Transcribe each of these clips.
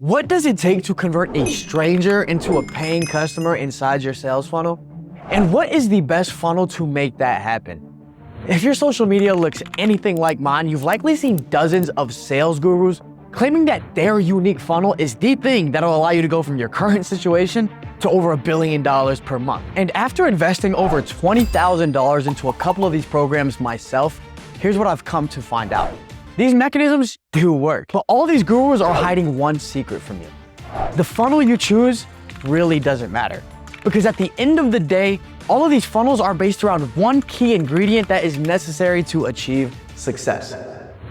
What does it take to convert a stranger into a paying customer inside your sales funnel? And what is the best funnel to make that happen? If your social media looks anything like mine, you've likely seen dozens of sales gurus claiming that their unique funnel is the thing that'll allow you to go from your current situation to over $1 billion per month. And after investing over $20,000 into a couple of these programs myself, here's what I've come to find out. These mechanisms do work, but all these gurus are hiding one secret from you. The funnel you choose really doesn't matter, because at the end of the day, all of these funnels are based around one key ingredient that is necessary to achieve success.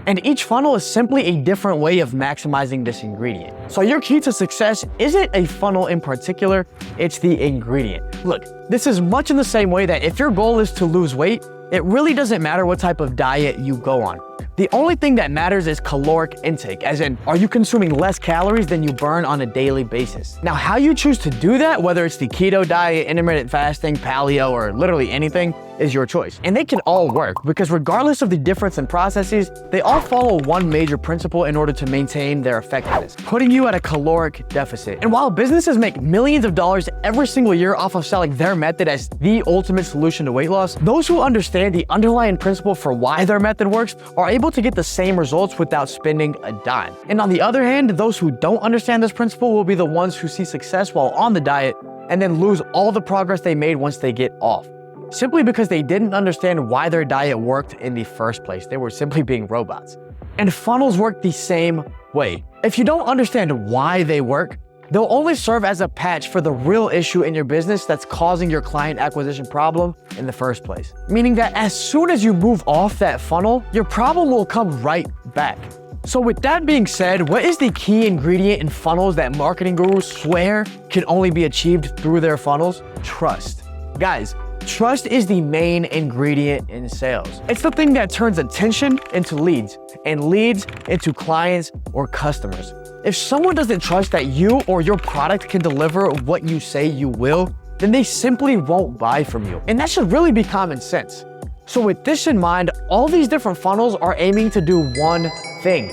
And each funnel is simply a different way of maximizing this ingredient. So your key to success isn't a funnel in particular, it's the ingredient. Look, this is much in the same way that if your goal is to lose weight, it really doesn't matter what type of diet you go on. The only thing that matters is caloric intake, as in, are you consuming less calories than you burn on a daily basis? Now, how you choose to do that, whether it's the keto diet, intermittent fasting, paleo, or literally anything, is your choice. And they can all work, because regardless of the difference in processes, they all follow one major principle in order to maintain their effectiveness, putting you at a caloric deficit. And while businesses make millions of dollars every single year off of selling their method as the ultimate solution to weight loss, those who understand the underlying principle for why their method works are able to get the same results without spending a dime. And on the other hand, those who don't understand this principle will be the ones who see success while on the diet and then lose all the progress they made once they get off, simply because they didn't understand why their diet worked in the first place. They were simply being robots. And funnels work the same way. If you don't understand why they work, they'll only serve as a patch for the real issue in your business that's causing your client acquisition problem in the first place. Meaning that as soon as you move off that funnel, your problem will come right back. So with that being said, what is the key ingredient in funnels that marketing gurus swear can only be achieved through their funnels? Trust. Guys, trust is the main ingredient in sales. It's the thing that turns attention into leads and leads into clients or customers. If someone doesn't trust that you or your product can deliver what you say you will, then they simply won't buy from you. And that should really be common sense. So with this in mind, all these different funnels are aiming to do one thing: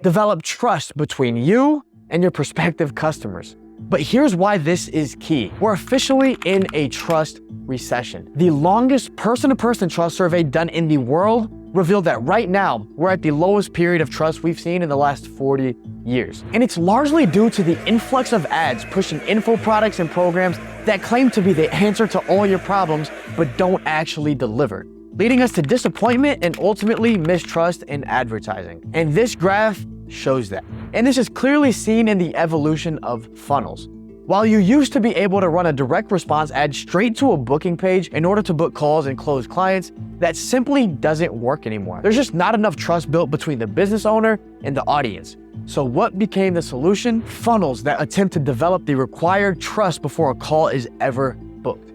develop trust between you and your prospective customers. But here's why this is key. We're officially in a trust recession. The longest person-to-person trust survey done in the world revealed that right now, we're at the lowest period of trust we've seen in the last 40 years. And it's largely due to the influx of ads pushing info products and programs that claim to be the answer to all your problems, but don't actually deliver, leading us to disappointment and ultimately mistrust in advertising. And this graph shows that. And this is clearly seen in the evolution of funnels. While you used to be able to run a direct response ad straight to a booking page in order to book calls and close clients, that simply doesn't work anymore. There's just not enough trust built between the business owner and the audience. So what became the solution? Funnels that attempt to develop the required trust before a call is ever booked.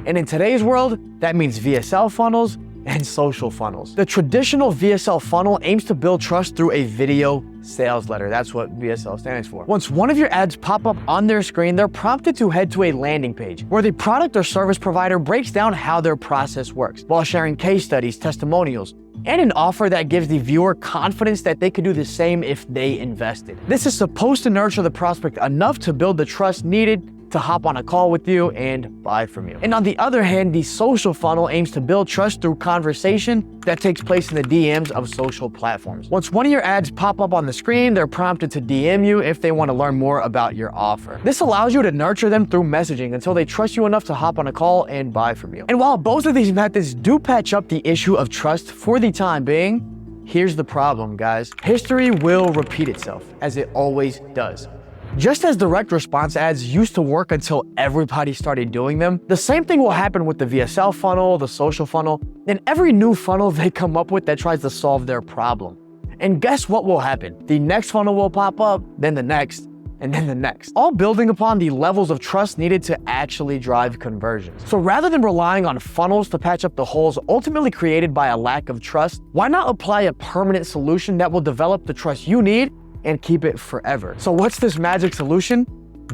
And in today's world, that means VSL funnels and social funnels. The traditional VSL funnel aims to build trust through a video sales letter. That's what VSL stands for. Once one of your ads pop up on their screen, they're prompted to head to a landing page where the product or service provider breaks down how their process works, while sharing case studies, testimonials, and an offer that gives the viewer confidence that they could do the same if they invested. This is supposed to nurture the prospect enough to build the trust needed to hop on a call with you and buy from you. And on the other hand, the social funnel aims to build trust through conversation that takes place in the DMs of social platforms. Once one of your ads pop up on the screen, they're prompted to DM you if they want to learn more about your offer. This allows you to nurture them through messaging until they trust you enough to hop on a call and buy from you. And while both of these methods do patch up the issue of trust for the time being, here's the problem, guys. History will repeat itself, as it always does. Just as direct response ads used to work until everybody started doing them, the same thing will happen with the VSL funnel, the social funnel, and every new funnel they come up with that tries to solve their problem. And guess what will happen? The next funnel will pop up, then the next, and then the next, all building upon the levels of trust needed to actually drive conversions. So rather than relying on funnels to patch up the holes ultimately created by a lack of trust, why not apply a permanent solution that will develop the trust you need and keep it forever? So what's this magic solution?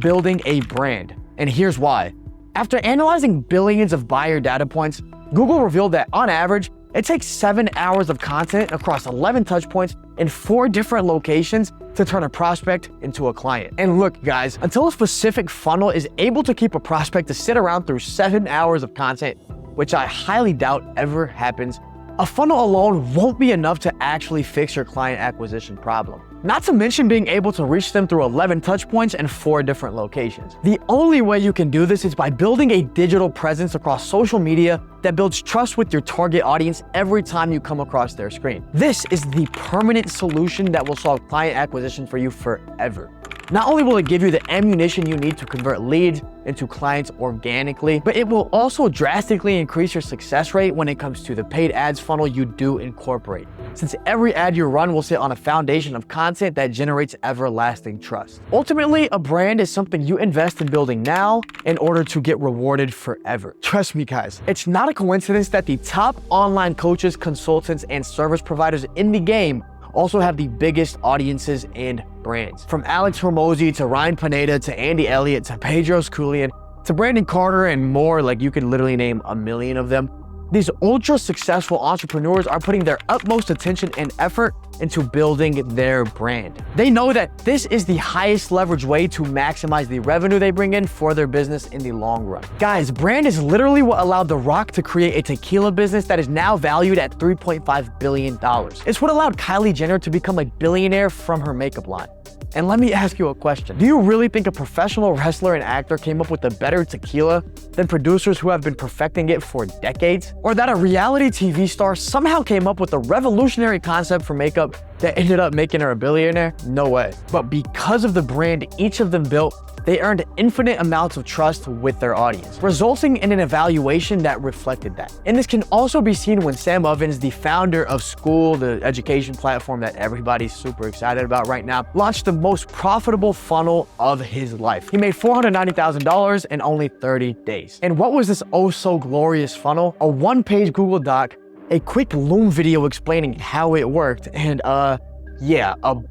Building a brand. And here's why. After analyzing billions of buyer data points, Google revealed that on average, it takes 7 hours of content across 11 touch points in 4 different locations to turn a prospect into a client. And look, guys, until a specific funnel is able to keep a prospect to sit around through 7 hours of content, which I highly doubt ever happens, a funnel alone won't be enough to actually fix your client acquisition problem. Not to mention being able to reach them through 11 touch points and 4 different locations. The only way you can do this is by building a digital presence across social media that builds trust with your target audience every time you come across their screen. This is the permanent solution that will solve client acquisition for you forever. Not only will it give you the ammunition you need to convert leads into clients organically, but it will also drastically increase your success rate when it comes to the paid ads funnel you do incorporate, since every ad you run will sit on a foundation of content that generates everlasting trust. Ultimately, a brand is something you invest in building now in order to get rewarded forever. Trust me, guys, it's not a coincidence that the top online coaches, consultants, and service providers in the game also have the biggest audiences and brands. From Alex Hormozi to Ryan Pineda to Andy Elliott to Pedro Sculian to Brandon Carter and more, like you could literally name a million of them. These ultra successful entrepreneurs are putting their utmost attention and effort into building their brand. They know that this is the highest leverage way to maximize the revenue they bring in for their business in the long run. Guys, brand is literally what allowed The Rock to create a tequila business that is now valued at $3.5 billion. It's what allowed Kylie Jenner to become a billionaire from her makeup line. And let me ask you a question. Do you really think a professional wrestler and actor came up with a better tequila than producers who have been perfecting it for decades? Or that a reality TV star somehow came up with a revolutionary concept for makeup that ended up making her a billionaire? No way. But because of the brand each of them built, they earned infinite amounts of trust with their audience, resulting in an evaluation that reflected that. And this can also be seen when Sam Ovens, the founder of School, the education platform that everybody's super excited about right now, launched the most profitable funnel of his life. He made $490,000 in only 30 days. And what was this oh so glorious funnel? A 1-page Google Doc, a quick Loom video explaining how it worked, and a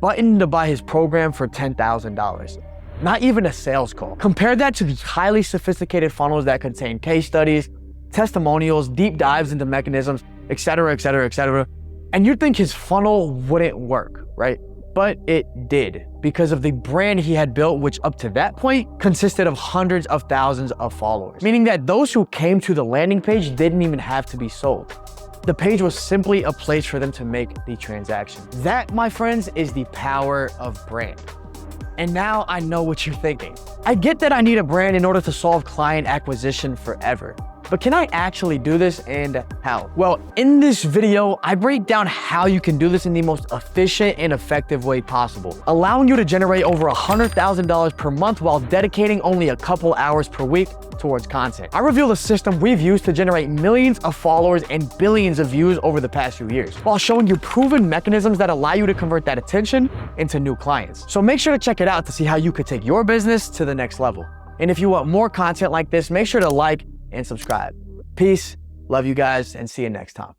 button to buy his program for $10,000. Not even a sales call. Compare that to the highly sophisticated funnels that contain case studies, testimonials, deep dives into mechanisms, etc., etc., etc. And you'd think his funnel wouldn't work, right? But it did, because of the brand he had built, which up to that point consisted of hundreds of thousands of followers. Meaning that those who came to the landing page didn't even have to be sold. The page was simply a place for them to make the transaction. That, my friends, is the power of brand. And now I know what you're thinking. I get that I need a brand in order to solve client acquisition forever. But can I actually do this, and how? Well, in this video, I break down how you can do this in the most efficient and effective way possible, allowing you to generate over $100,000 per month while dedicating only a couple hours per week towards content. I reveal the system we've used to generate millions of followers and billions of views over the past few years, while showing you proven mechanisms that allow you to convert that attention into new clients. So make sure to check it out to see how you could take your business to the next level. And if you want more content like this, make sure to like and subscribe. Peace, love you guys, and see you next time.